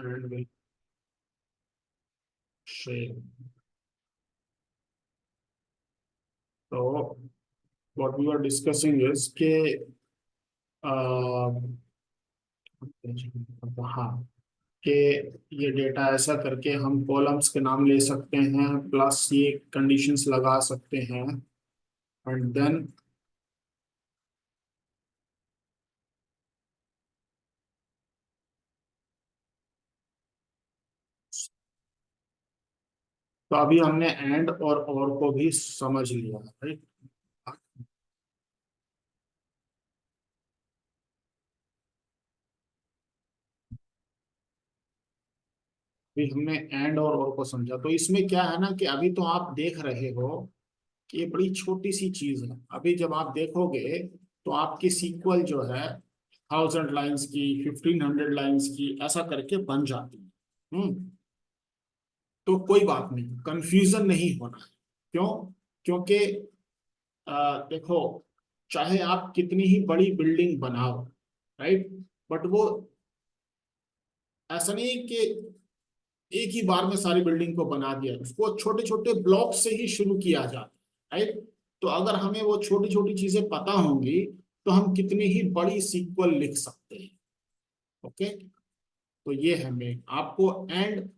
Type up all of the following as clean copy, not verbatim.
and will share. So what we were discussing is कि हाँ कि ये डेटा ऐसा करके हम कॉलम्स के नाम ले सकते हैं प्लस ये कंडीशंस लगा सकते हैं एंड देन तो अभी हमने एंड और को भी समझ लिया, राइट। अभी हमने एंड और को समझा। तो इसमें क्या है ना कि अभी तो आप देख रहे हो कि ये बड़ी छोटी सी चीज है। अभी जब आप देखोगे तो आपकी सीक्वल जो है 1000 लाइंस की, 1500 लाइंस की, ऐसा करके बन जाती है। तो कोई बात नहीं, कंफ्यूजन नहीं होना है। क्यों? क्योंकि देखो, चाहे आप कितनी ही बड़ी बिल्डिंग बनाओ, राइट, बट वो ऐसा नहीं है कि एक ही बार में सारी बिल्डिंग को बना दिया। उसको छोटे छोटे ब्लॉक से ही शुरू किया जाता है, राइट। तो अगर हमें वो छोटी छोटी चीजें पता होंगी तो हम कितनी ही बड़ी सीक्वल लिख सकते हैं। ओके, तो ये है मेन। आपको एंड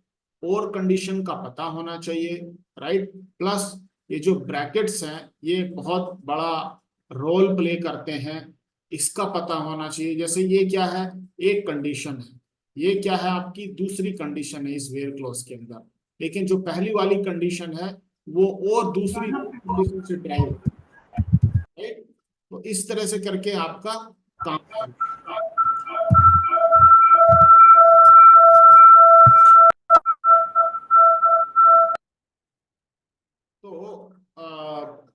और कंडीशन का पता होना चाहिए, राइट। प्लस ये जो ब्रैकेट्स हैं ये बहुत बड़ा रोल प्ले करते हैं, इसका पता होना चाहिए। जैसे ये क्या है, एक कंडीशन है, ये क्या है, आपकी दूसरी कंडीशन है इस वेयर क्लॉज के अंदर। लेकिन जो पहली वाली कंडीशन है वो और दूसरी कंडीशन से ड्राइव, राइट। तो इस तरह से करके आपका काम है। तो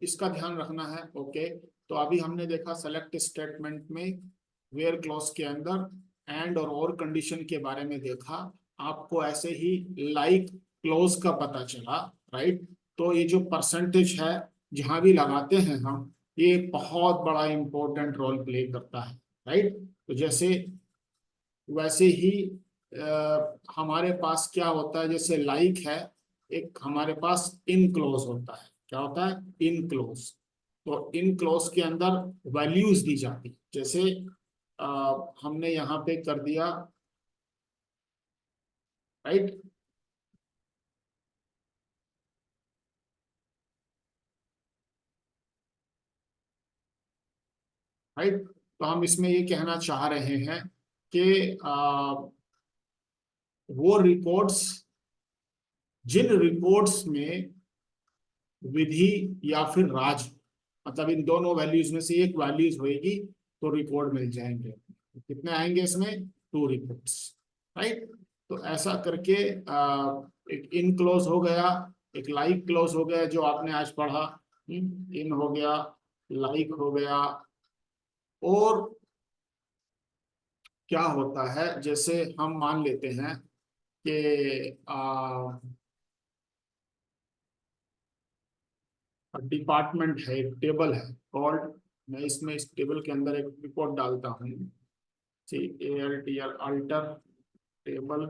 इसका ध्यान रखना है। ओके, तो अभी हमने देखा सेलेक्ट स्टेटमेंट में वेयर क्लॉज के अंदर एंड और कंडीशन के बारे में देखा। आपको ऐसे ही लाइक क्लॉज का पता चला, राइट। तो ये जो परसेंटेज है जहां भी लगाते हैं हम, ये बहुत बड़ा इंपॉर्टेंट रोल प्ले करता है, राइट। तो जैसे वैसे ही हमारे पास क्या होता है, जैसे लाइक है, एक हमारे पास इन क्लोज होता है। क्या होता है? In close. तो इन क्लोज के अंदर वैल्यूज दी जाती है। जैसे हमने यहाँ पे कर दिया, राइट, राइट। तो हम इसमें ये कहना चाह रहे हैं कि वो रिकॉर्ड्स, जिन रिकॉर्ड्स में विधि या फिर राज, मतलब इन दोनों वैल्यूज में से एक वैल्यूज होगी, तो रिकॉर्ड मिल जाएंगे। कितने आएंगे इसमें? 2 रिकॉर्ड्स, राइट। तो ऐसा करके एक इन क्लोज हो गया, एक लाइक क्लोज हो गया जो आपने आज पढ़ा। इन हो गया, लाइक हो गया। और क्या होता है, जैसे हम मान लेते हैं कि डिपार्टमेंट है, एक टेबल है कॉल्ड, मैं इसमें इस टेबल के अंदर एक रिपोर्ट डालता हूँ, ALTR, alter table,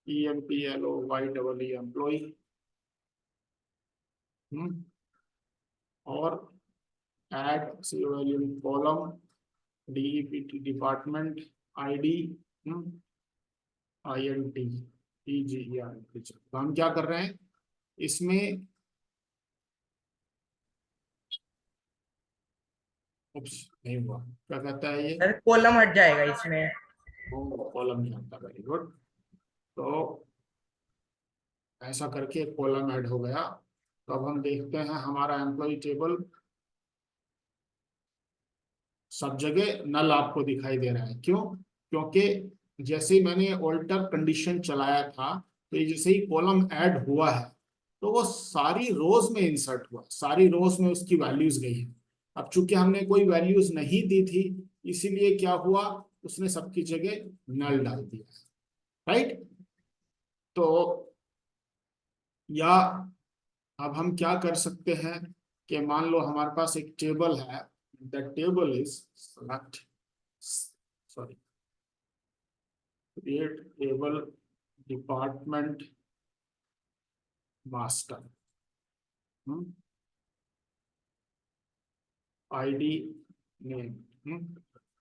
EMPLOY employ, और add column, DEPT department, ID, INT, teacher. तो हम क्या कर रहे हैं इसमें, उप्स, नहीं हुआ, क्या कहता है ये, सर कॉलम हट जाएगा इसमें। कॉलम नहीं आता। Very good. तो ऐसा करके एक कॉलम ऐड हो गया। तो अब हम देखते हैं हमारा एम्प्लॉय टेबल सब जगह नल आपको दिखाई दे रहा है। क्यों? क्योंकि जैसे ही मैंने ऑल्टर कंडीशन चलाया था, तो ये जैसे ही कॉलम ऐड हुआ है तो वो सारी रोज में इंसर्ट हुआ, सारी रोज में उसकी वैल्यूज गई है। अब चूंकि हमने कोई वैल्यूज नहीं दी थी, इसीलिए क्या हुआ, उसने सबकी जगह नल डाल दिया, राइट। तो या अब हम क्या कर सकते हैं कि मान लो हमारे पास एक टेबल है, the table is select, sorry, create table department master, ID name,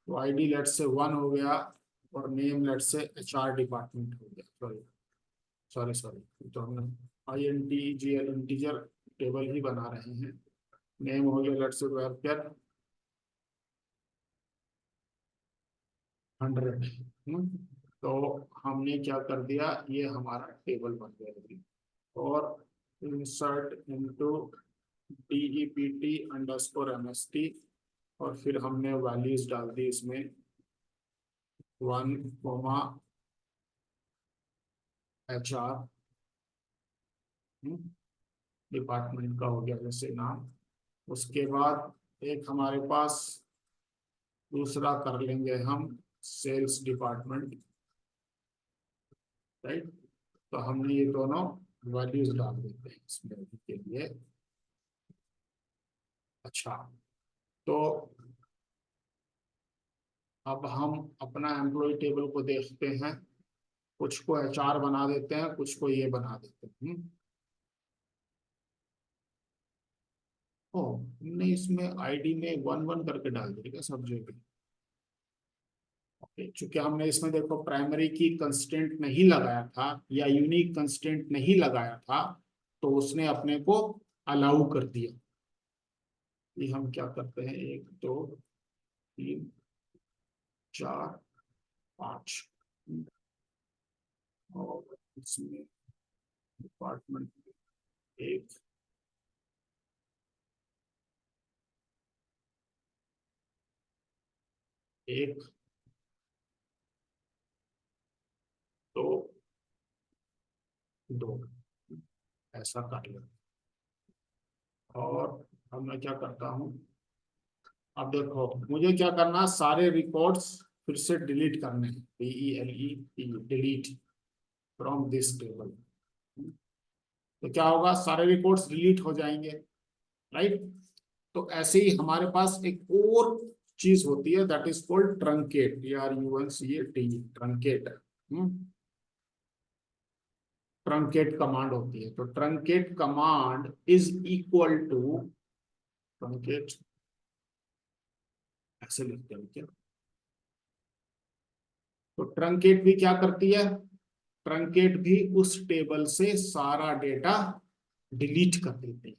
तो आईडी लेट से 1 हो गया और नेम लेट से HR डिपार्टमेंट हो गया। सॉरी सॉरी सॉरी, तो हम INTGR इंटीजर टेबल ही बना रहे हैं। नेम हो गया लेट से वेलफेयर 100। तो हमने क्या कर दिया, ये हमारा टेबल बन गया अभी। और इंसर्ट इनटू DEPT_MST, और फिर हमने वैल्यूज डाल दी इसमें 1, HR, डिपार्टमेंट का हो गया जैसे नाम। उसके बाद एक हमारे पास दूसरा कर लेंगे हम, सेल्स डिपार्टमेंट, राइट। तो हमने ये दोनों वैल्यूज डाल देते हैं इसमें अभी के लिए। अच्छा, तो अब हम अपना एम्प्लॉय टेबल को देखते हैं। कुछ को HR बना देते हैं, कुछ को ये बना देते हैं। ओ, हमने इसमें आईडी में 1 करके डाल दिया सब जगह। चूंकि हमने इसमें देखो प्राइमरी की कंस्टेंट नहीं लगाया था या यूनिक कंस्टेंट नहीं लगाया था, तो उसने अपने को अलाउ कर दिया। ये हम क्या करते हैं, 1 2 3 4 5, और इसमें डिपार्टमेंट 1, एक, 2, 2, ऐसा कर लें। और अब मैं क्या करता हूँ, अब देखो मुझे क्या करना है, सारे रिकॉर्ड्स फिर से डिलीट करने हैं। DELET, delete from this table. तो क्या होगा, सारे रिकॉर्ड्स डिलीट हो जाएंगे, राइट। तो ऐसे ही हमारे पास एक और चीज होती है, that is called truncate, TRUNCAT, truncate. Truncate command होती है। तो truncate command is equal to, truncate ऐसे लिखते हैं क्या, तो ट्रंकेट भी क्या करती है, ट्रंकेट भी उस टेबल से सारा डेटा डिलीट कर देती है।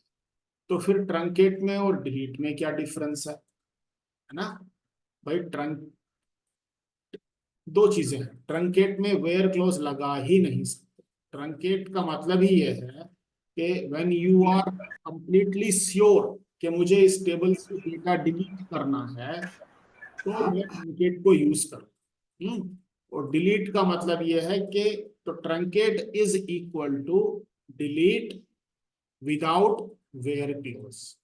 तो फिर ट्रंकेट में और डिलीट में क्या डिफरेंस है ना भाई। ट्रंक, दो चीजें हैं, ट्रंकेट में वेयर क्लोज लगा ही नहीं सकते। ट्रंकेट का मतलब ही यह है कि when you are completely sure कि मुझे इस टेबल से डेटा डिलीट करना है, तो मैं ट्रंकेट को यूज करूँ। और डिलीट का मतलब यह है कि, तो truncate is equal to delete without where clause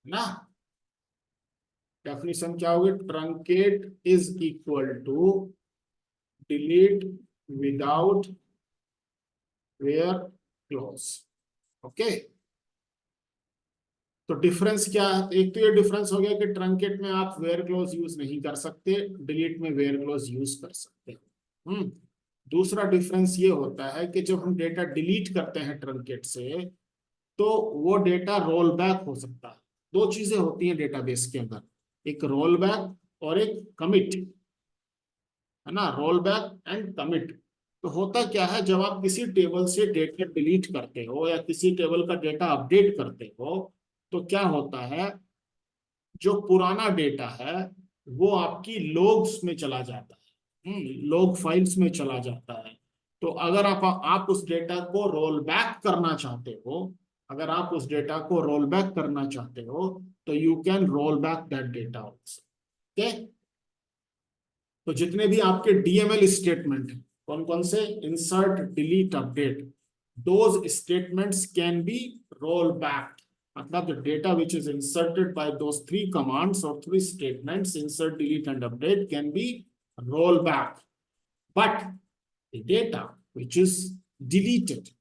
ना। डेफिनेशन क्या होगी, truncate is equal to delete without where clause. Okay, तो डिफरेंस क्या है, एक तो ये डिफरेंस हो गया कि ट्रंकेट में आप वेयर क्लोज यूज नहीं कर सकते, डिलीट में वेयर क्लोज यूज कर सकते हैं। दूसरा डिफरेंस ये होता है कि जब हम डेटा डिलीट करते हैं ट्रंकेट से, तो वो डेटा रोल बैक हो सकता है। दो चीजें होती हैं डेटाबेस के अंदर, एक रोल बैक और एक कमिट, है ना। Roll back and commit. तो होता क्या है, जब आप किसी टेबल से डेटा डिलीट करते हो या किसी टेबल का डेटा अपडेट करते हो, तो क्या होता है, जो पुराना डेटा है वो आपकी लॉग्स में चला जाता है, लॉग फाइल्स में चला जाता है। तो अगर आप उस डेटा को रोल बैक करना चाहते हो, अगर आप उस डेटा को रोल बैक करना चाहते हो, तो you can roll back that data also. Okay, तो जितने भी आपके DML स्टेटमेंट हैं, कौन कौन से, insert delete update, those statements can be roll back. मतलब the data which is inserted by those 3 commands or 3 statements, insert, delete and update, can be roll back. But the data which is deleted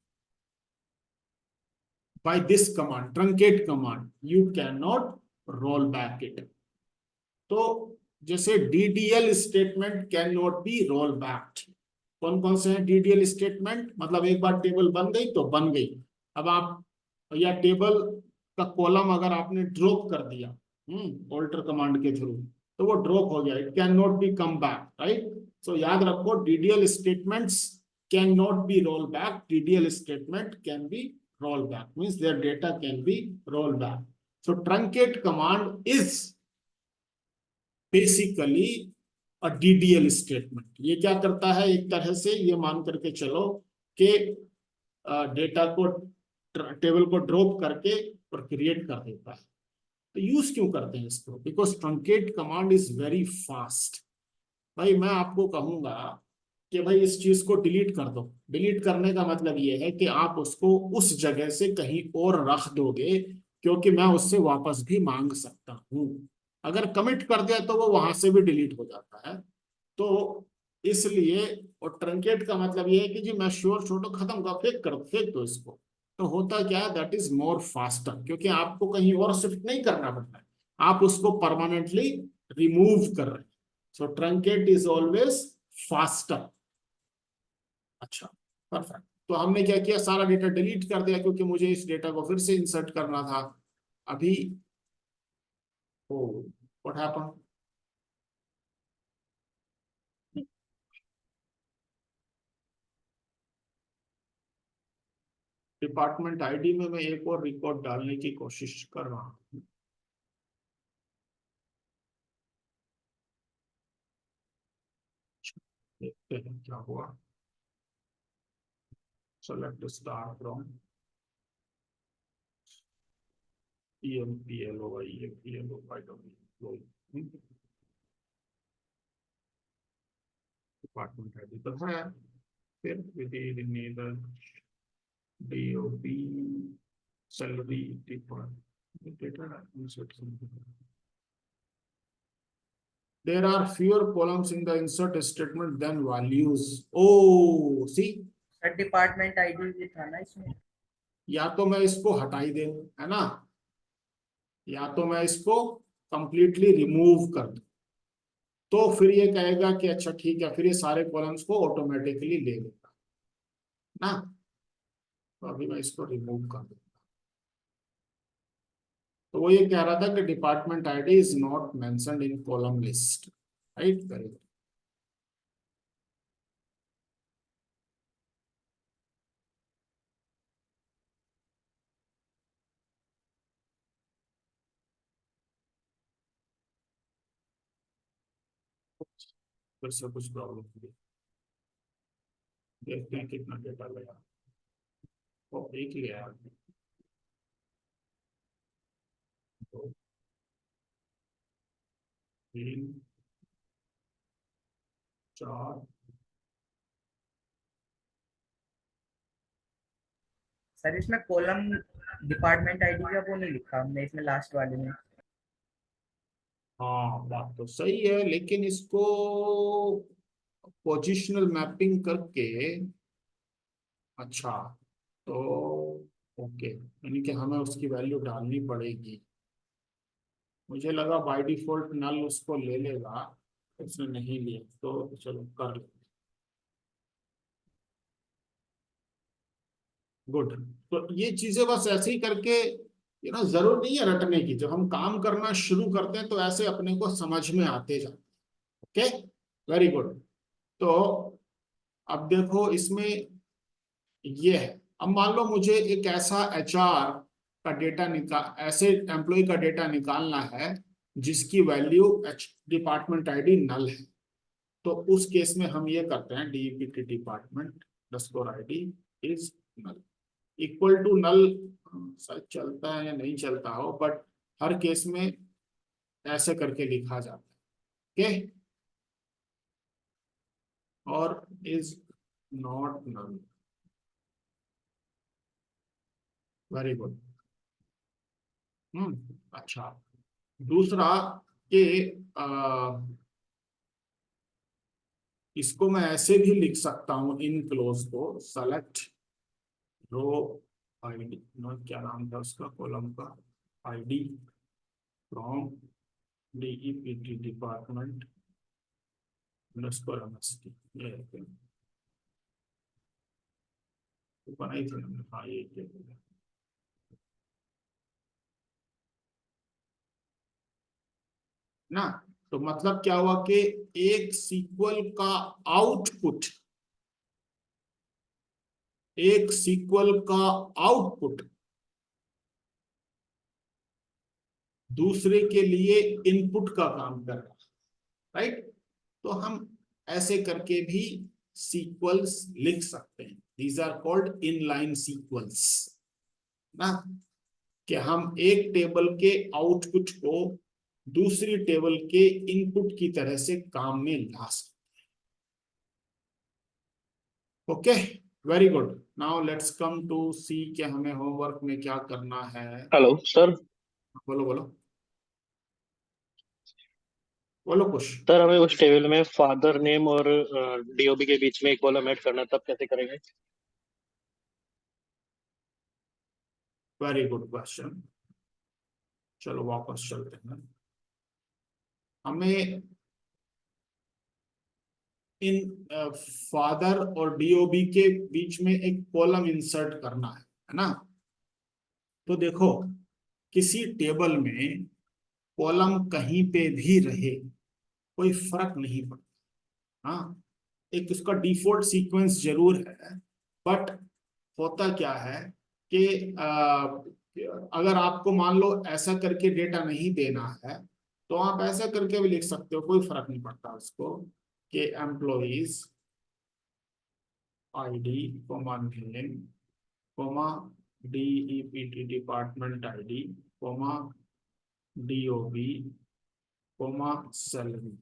by this command, truncate command, you cannot roll back it. तो जैसे DDL statement can not be roll back, कौन कौन से हैं DDL statement, मतलब एक बार table बन गई तो बन गई। अब आप, या टेबल का कॉलम अगर आपने ड्रॉप कर दिया ऑल्टर कमांड के थ्रू, तो वो ड्रॉप हो गया, it can not be come back, right. So याद रखो, DDL statements can not be roll back, DDL statement can be roll back, means their data can be rolled back. So truncate command is basically a DDL statement. ये क्या करता है, एक तरह से ये मान करके चलो कि डेटा को, टेबल को ड्रॉप करके और क्रिएट कर देता है। तो यूज क्यों करते हैं इसको, because truncate command is very fast. भाई मैं आपको कहूंगा कि भाई इस चीज को डिलीट कर दो, डिलीट करने का मतलब ये है कि आप उसको उस जगह से कहीं और रख दोगे, क्योंकि मैं उससे वापस भी मांग सकता हूं। अगर कमिट कर दिया तो वो वहां से भी डिलीट हो जाता है। तो इसलिए, और ट्रंकेट का मतलब ये है कि जी मैं श्योर छोटो खत्म कर, फेंक दो इसको। तो होता क्या है, दैट इज मोर फास्टर, क्योंकि आपको कहीं और शिफ्ट नहीं करना पड़ता है, आप उसको परमानेंटली रिमूव कर रहे हैं। सो ट्रंकेट इज ऑलवेज फास्टर। अच्छा, परफेक्ट। तो हमने क्या किया, सारा डेटा डिलीट कर दिया, क्योंकि मुझे इस डेटा को फिर से इंसर्ट करना था। अभी oh what happen, department ID में मैं एक और रिकॉर्ड डालने की कोशिश कर रहा हूँ। देखते हैं क्या हुआ। Select star from department ID तो है, फिर with DOB salary department data insert. There are fewer columns in the insert statement than values. Oh, see, sir department ID भी था ना इसमें। या तो मैं इसको हटा ही दूं, है ना, या तो मैं इसको कंप्लीटली रिमूव कर दूं, तो फिर ये कहेगा कि अच्छा ठीक है, फिर ये सारे कॉलम्स को ऑटोमेटिकली ले लेगा ना। तो अभी मैं इसको रिमूव कर दूं। तो वो ये कह रहा था कि department ID is not mentioned in column list, right, very good. फिर से कुछ प्रॉब्लम हुई, देखते हैं कितना डेटा लगा। वो एक ही है, दो, तीन, चार। सर इसमें कॉलम डिपार्टमेंट आईडी का वो नहीं लिखा हमने इसमें लास्ट वाले में। हाँ बात तो सही है, लेकिन इसको पोजिशनल मैपिंग करके, अच्छा, तो ओके, यानी कि हमें उसकी वैल्यू डालनी पड़ेगी। मुझे लगा बाय डिफॉल्ट नल उसको ले लेगा, उसने नहीं लिया, तो चलो कर ले। गुड। तो ये चीजें बस ऐसे ही करके, जरूर नहीं है रटने की, जब हम काम करना शुरू करते हैं तो ऐसे अपने को समझ में आते जाते। Okay, very good. तो अब देखो इसमें ये है, अब मान लो मुझे एक ऐसा एचआर का डेटा निकाल, ऐसे एम्प्लॉय का डेटा निकालना है जिसकी value H department ID null है। तो उस केस में हम ये करते हैं, DEPT department underscore ID is null equal to null. शायद चलता है या नहीं चलता हो, बट हर केस में ऐसे करके लिखा जाता है। ओके, और is not null, very good. अच्छा, दूसरा कि इसको मैं ऐसे भी लिख सकता हूं, इन क्लोज को, सेलेक्ट रो आईडी, नो क्या नाम था उसका कॉलम का, ID from DEPT department underscore MST, ये है। तो बनाई थी हमने, हाँ ये टेबल है ना। तो मतलब क्या हुआ कि एक सीक्वल का आउटपुट, एक सीक्वल का आउटपुट दूसरे के लिए इनपुट का काम कर रहा है, राइट। तो हम ऐसे करके भी सीक्वल्स लिख सकते हैं, these are called inline sequels ना, कि हम एक टेबल के आउटपुट को दूसरी टेबल के इनपुट की तरह से काम में ला सकते। Okay, very good. Now let's come to see कि हमें होमवर्क में क्या करना है। Hello sir. बोलो बोलो बोलो कुछ। सर हमें उस टेबल में फादर नेम और डीओबी के बीच में एक कॉलम ऐड करना है, तब कैसे करेंगे? Very good question. चलो वापस चलते हैं। हमें इन फादर और डीओबी के बीच में एक कॉलम इंसर्ट करना है ना। तो देखो, किसी टेबल में कॉलम कहीं पे भी रहे कोई फर्क नहीं पड़ता। हाँ, एक उसका डिफॉल्ट सीक्वेंस जरूर है, बट होता क्या है कि अगर आपको मान लो ऐसा करके डेटा नहीं देना है, तो आप ऐसा करके भी लिख सकते हो, कोई फर्क नहीं पड़ता उसको, कि employees ID comma name comma DEPT department ID comma DOB comma salary.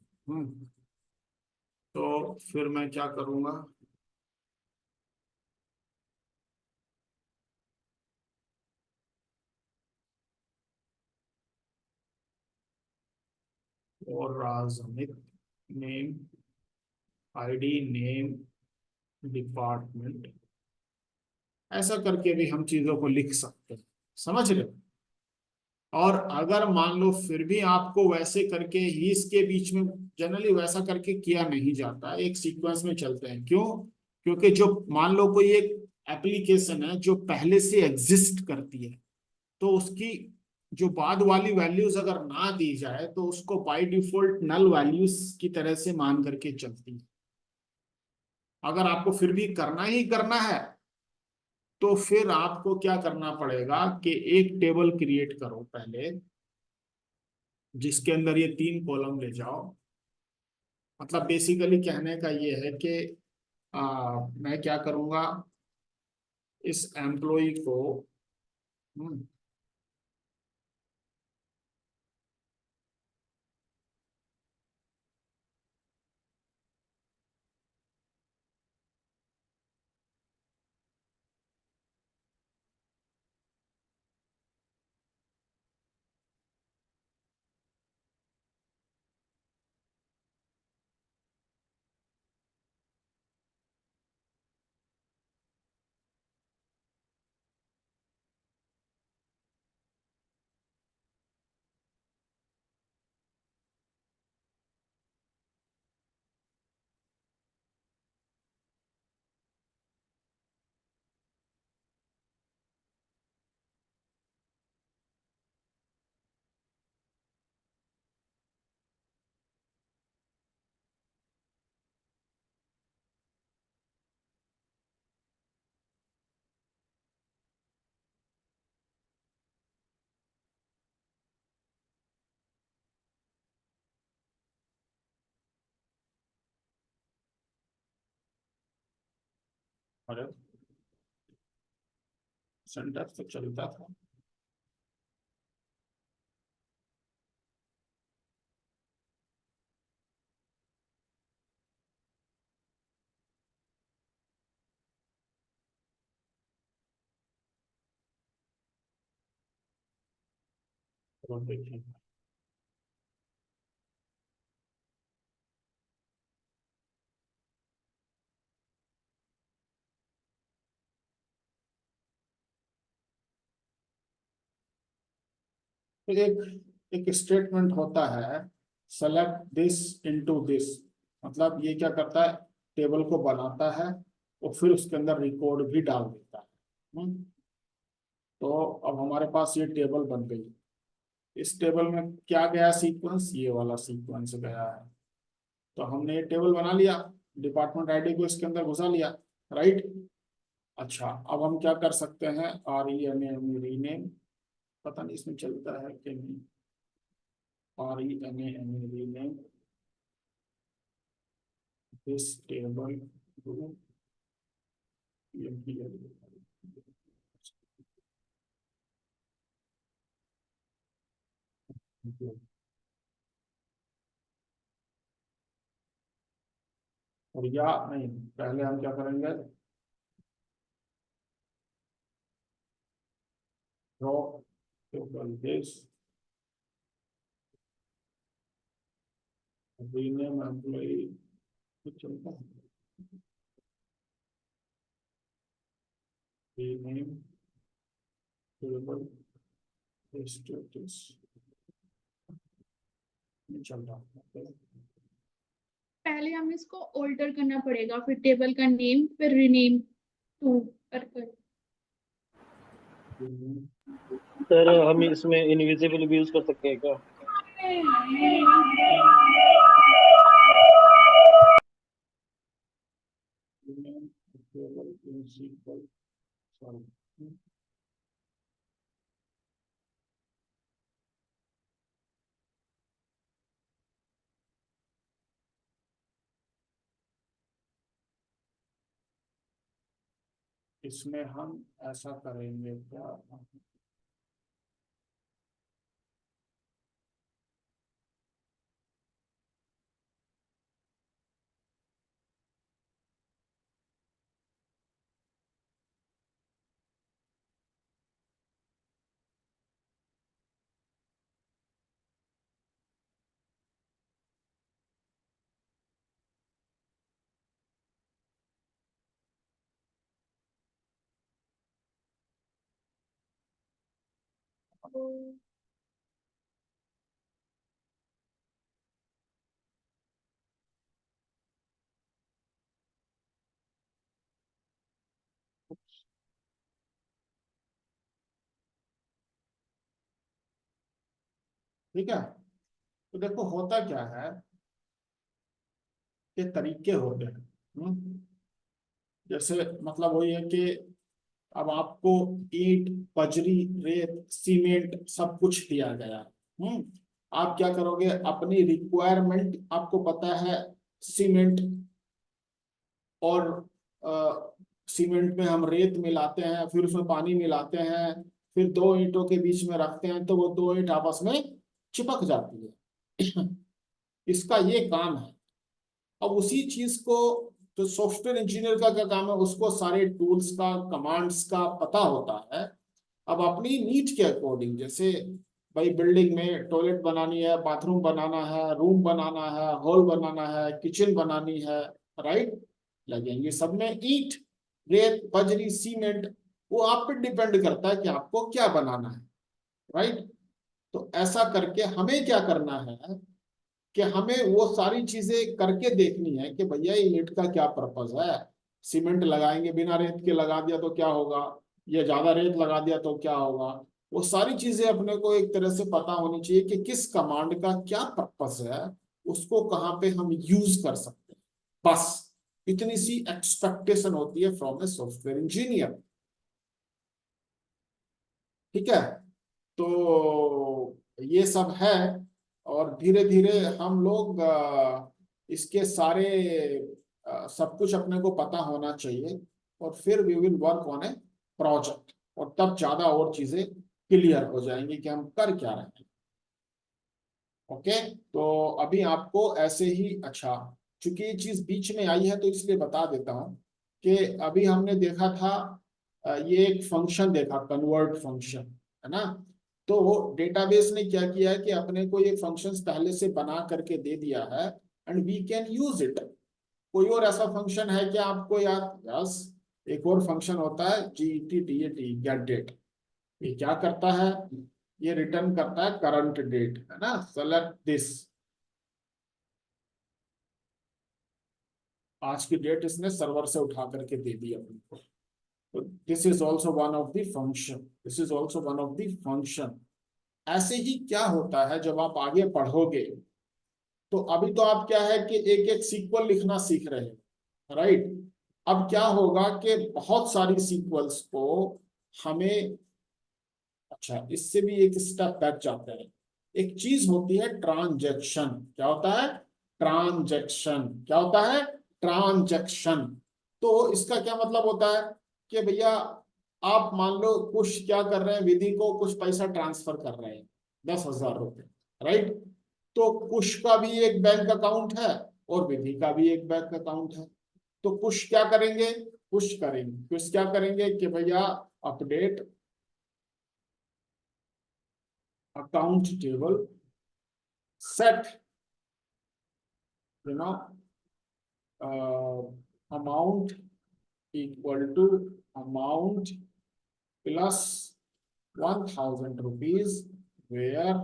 तो फिर मैं क्या करूंगा, और राजमित नेम आईडी नेम डिपार्टमेंट, ऐसा करके भी हम चीजों को लिख सकते हैं, समझ रहे हो। और अगर मान लो फिर भी आपको वैसे करके ही इसके बीच में, जनरली वैसा करके किया नहीं जाता, एक सीक्वेंस में चलते हैं। क्यों? क्योंकि जो मान लो कोई एक एप्लीकेशन है जो पहले से एग्जिस्ट करती है, तो उसकी जो बाद वाली वैल्यूज अगर ना दी जाए तो उसको बाय डिफॉल्ट नल वैल्यूज की तरह से मान करके चलती है। अगर आपको फिर भी करना ही करना है, तो फिर आपको क्या करना पड़ेगा कि एक टेबल क्रिएट करो पहले, जिसके अंदर ये तीन कॉलम ले जाओ। मतलब बेसिकली कहने का ये है कि मैं क्या करूंगा, इस एम्प्लॉय को हम्म, अरे सेंटर तो चलता था। तो देखिए, तो एक स्टेटमेंट होता है, सेलेक्ट दिस इनटू दिस। मतलब ये क्या करता है, टेबल को बनाता है और फिर उसके अंदर रिकॉर्ड भी डाल देता है। तो अब हमारे पास ये टेबल बन गई। इस टेबल में क्या गया सीक्वेंस, ये वाला सीक्वेंस गया है। तो हमने ये टेबल बना लिया, डिपार्टमेंट आईडी को इसके अंदर घुसा लिया, राइट। अच्छा, अब हम क्या कर सकते हैं, RENAME रीनेम, पता नहीं इसमें चलता है कि नहीं, RENAME rename this table to PMPL। और या नहीं, पहले हम क्या करेंगे, drop table this rename employee, कुछ चलता है, रीनेम टेबल स्टेटस नहीं चल रहा है। पहले हमें इसको ऑल्टर करना पड़ेगा, फिर टेबल का नेम, फिर रीनेम टू कर। सर हम इसमें इनविजिबल भी यूज कर सकते हैं क्या? टेबल प्रिंसिपल, सॉरी, इसमें हम ऐसा करेंगे क्या, ठीक है। तो देखो होता क्या है, ये तरीके होते हैं। जैसे मतलब वही है कि अब आपको ईंट, बजरी, रेत, सीमेंट सब कुछ दिया गया। आप क्या करोगे, अपनी रिक्वायरमेंट आपको पता है, सीमेंट और सीमेंट में हम रेत मिलाते हैं, फिर उसमें पानी मिलाते हैं, फिर दो ईंटों के बीच में रखते हैं तो वो दो ईंट आपस में चिपक जाती है। इसका ये काम है। अब उसी चीज को, तो सॉफ्टवेयर इंजीनियर का क्या काम है, उसको सारे टूल्स का, कमांड्स का पता होता है। अब अपनी नीड के अकॉर्डिंग, जैसे भाई बिल्डिंग में टॉयलेट बनानी है, बाथरूम बनाना है, रूम बनाना है, हॉल बनाना है, किचन बनानी है, राइट, लगेंगे सब में ईंट, रेत, बजरी, सीमेंट। वो आप पे डिपेंड करता है कि आपको क्या बनाना है, राइट। तो ऐसा करके हमें क्या करना है कि हमें वो सारी चीजें करके देखनी है कि भैया ये ईंट का क्या पर्पज है, सीमेंट लगाएंगे, बिना रेत के लगा दिया तो क्या होगा, या ज्यादा रेत लगा दिया तो क्या होगा। वो सारी चीजें अपने को एक तरह से पता होनी चाहिए कि किस कमांड का क्या पर्पज है, उसको कहाँ पे हम यूज कर सकते हैं। बस इतनी सी एक्सपेक्टेशन होती है फ्रॉम ए सॉफ्टवेयर इंजीनियर। ठीक है। तो ये सब है, और धीरे धीरे हम लोग इसके सारे सब कुछ अपने को पता होना चाहिए, और फिर we will work on a project, और तब ज्यादा और चीजें क्लियर हो जाएंगी कि हम कर क्या रहे हैं। ओके। तो अभी आपको ऐसे ही, अच्छा, चूंकि ये चीज बीच में आई है तो इसलिए बता देता हूँ कि अभी हमने देखा था, ये एक फंक्शन देखा, कन्वर्ट फंक्शन, है ना। तो डेटाबेस ने क्या किया है कि अपने को ये फंक्शंस पहले से बना करके दे दिया है, and we can use it. कोई और ऐसा फंक्शन है क्या आपको याद? यस, एक और फंक्शन होता है GET गेट डेट। ये क्या करता है, ये रिटर्न करता है करंट डेट, है ना, सेलेक्ट दिस, आज की डेट इसने सर्वर से उठा करके दे दी अपने को। तो this is also one of the function, this is also one of the function. ऐसे ही क्या होता है जब आप आगे पढ़ोगे, तो अभी तो आप क्या है कि एक एक सीक्वल लिखना सीख रहे हैं, राइट। अब क्या होगा कि बहुत सारी सीक्वल्स को हमें, अच्छा इससे भी एक स्टेप बैक जाते हैं। एक चीज होती है ट्रांजैक्शन। क्या होता है? ट्रांजैक्शन। क्या होता है? ट्रांजैक्शन। तो इसका क्या मतलब होता है कि भैया आप मान लो कुछ क्या कर रहे हैं, विधि को कुछ पैसा ट्रांसफर कर रहे हैं, 10,000 रुपए, राइट। तो कुश का भी एक बैंक अकाउंट है और विधि का भी एक बैंक अकाउंट है। तो कुश क्या करेंगे? कुश क्या करेंगे कि भैया update account table, set you know amount equal to amount plus 1,000 rupees where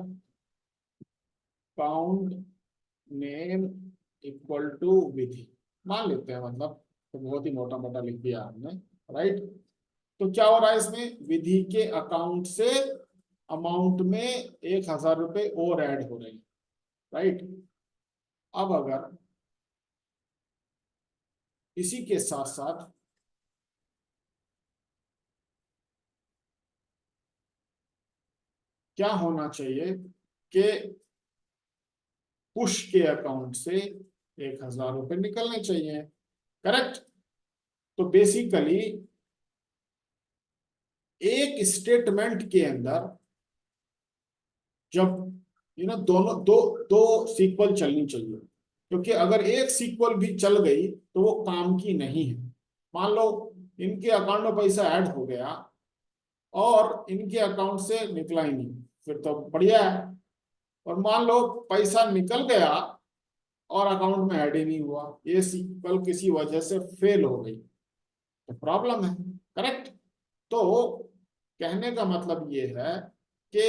account name equal to विधि मान लेते हैं, मतलब तो बहुत ही मोटा मोटा लिख दिया हमने, राइट। तो क्या हो रहा है इसमें? विधि के अकाउंट से अमाउंट में 1,000 रुपए और ऐड हो रहे हैं, राइट। अब अगर इसी के साथ साथ क्या होना चाहिए कि पुश के अकाउंट से 1,000 रुपए निकलने चाहिए, करेक्ट। तो बेसिकली एक स्टेटमेंट के अंदर जब दोनों दो दो सीक्वल चलनी चाहिए, क्योंकि अगर एक सीक्वल भी चल गई तो वो काम की नहीं है। मान लो इनके अकाउंट में पैसा ऐड हो गया और इनके अकाउंट से निकला ही नहीं, फिर तो बढ़िया है। और मान लो पैसा निकल गया और अकाउंट में ऐड ही नहीं हुआ, ये सीक्वल किसी वजह से फेल हो गई, तो प्रॉब्लम है, करेक्ट। तो कहने का मतलब ये है कि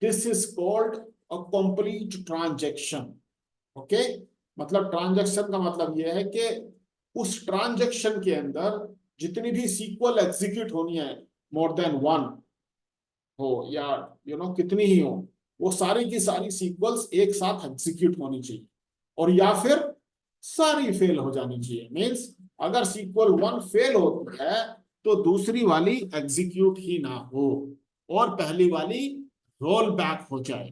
this is called a complete transaction. Okay, मतलब ट्रांजैक्शन का मतलब यह है कि उस ट्रांजैक्शन के अंदर जितनी भी सीक्वल एग्जीक्यूट होनी है, मोर देन वन हो या कितनी ही हो, वो सारी की सारी सीक्वल्स एक साथ एग्जीक्यूट होनी चाहिए, और या फिर सारी फेल हो जानी चाहिए। मींस अगर सीक्वल 1 फेल होती है तो दूसरी वाली एग्जीक्यूट ही ना हो और पहली वाली रोल बैक हो जाए,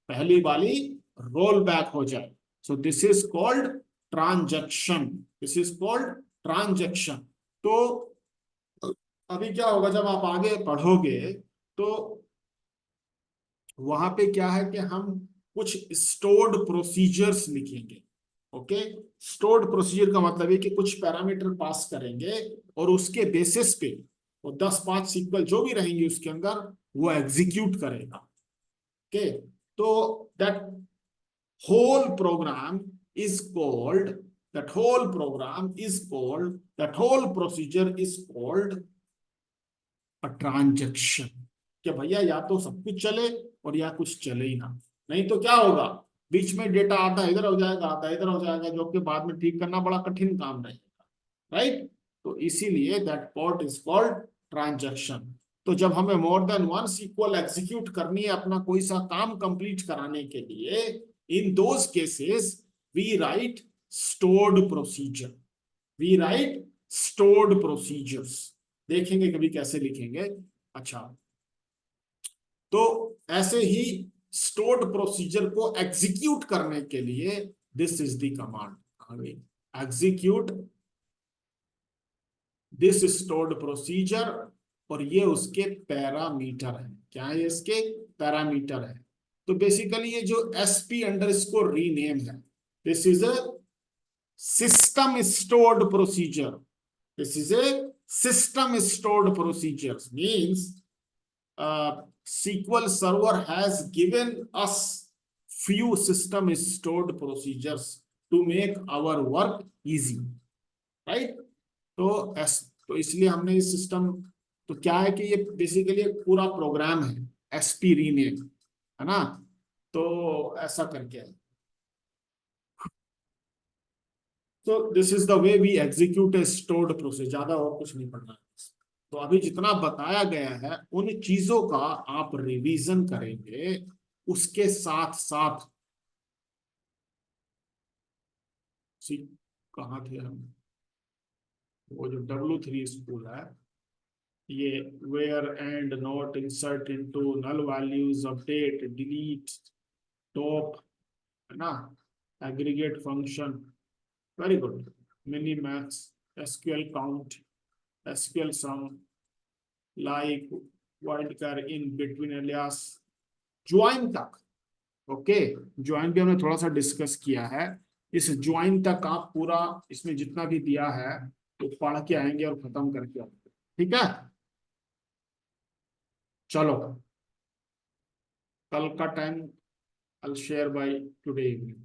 पहली वाली रोल बैक हो जाए। So this is called transaction, this is called transaction. तो अभी क्या होगा जब आप आगे पढ़ोगे, तो वहां पे क्या है कि हम कुछ स्टोर्ड प्रोसीजर्स लिखेंगे। ओके, स्टोर्ड प्रोसीजर का मतलब है कि कुछ पैरामीटर पास करेंगे और उसके बेसिस पे वो 10-5 सीक्वल जो भी रहेंगे उसके अंदर वो एग्जीक्यूट करेगा। ओके, तो that whole program is called, that whole program is called, that whole procedure is called a transaction. कि भैया या तो सब कुछ चले और या कुछ चले ही ना, नहीं तो क्या होगा, बीच में डेटा आधा इधर हो जाएगा आधा इधर हो जाएगा, जो कि बाद में ठीक करना बड़ा कठिन काम रहेगा, राइट। तो इसीलिए that part is called transaction. तो जब हमें more than one sequel execute करनी है अपना कोई सा काम कंप्लीट कराने के लिए, in those cases we write stored procedure, we write stored procedures. देखेंगे कभी कैसे लिखेंगे। अच्छा, तो ऐसे ही स्टोर्ड प्रोसीजर को एग्जीक्यूट करने के लिए this is the command, execute this stored procedure, और ये उसके पैरामीटर है। क्या है? इसके पैरामीटर है। तो बेसिकली ये जो sp अंडरस्कोर रीनेम है, this is a system stored procedure, this is a system stored procedures, means SQL server has given us few system stored procedures to make our work easy, right? तो इसलिए हमने इस system, तो क्या है कि ये बेसिकली एक पूरा प्रोग्राम है एसपी रीनेम, है ना। तो ऐसा करके है। तो this is the way we execute a stored process, ज्यादा और कुछ नहीं पढ़ना है। तो अभी जितना बताया गया है उन चीजों का आप रिवीजन करेंगे, उसके साथ साथ कहाँ थे हम, वो जो W3 स्कूल है, ये where and not insert into null values, update, delete, top, है ना, aggregate function, very good, mini maths, SQL count, SQL sum, like, wild card in between alias, join तक। ओके, ज्वाइन भी हमने थोड़ा सा डिस्कस किया है। इस ज्वाइन तक आप पूरा इसमें जितना भी दिया है तो पढ़ के आएंगे और खत्म करके आएंगे, ठीक है। चलो, कल का time I'll share by today evening.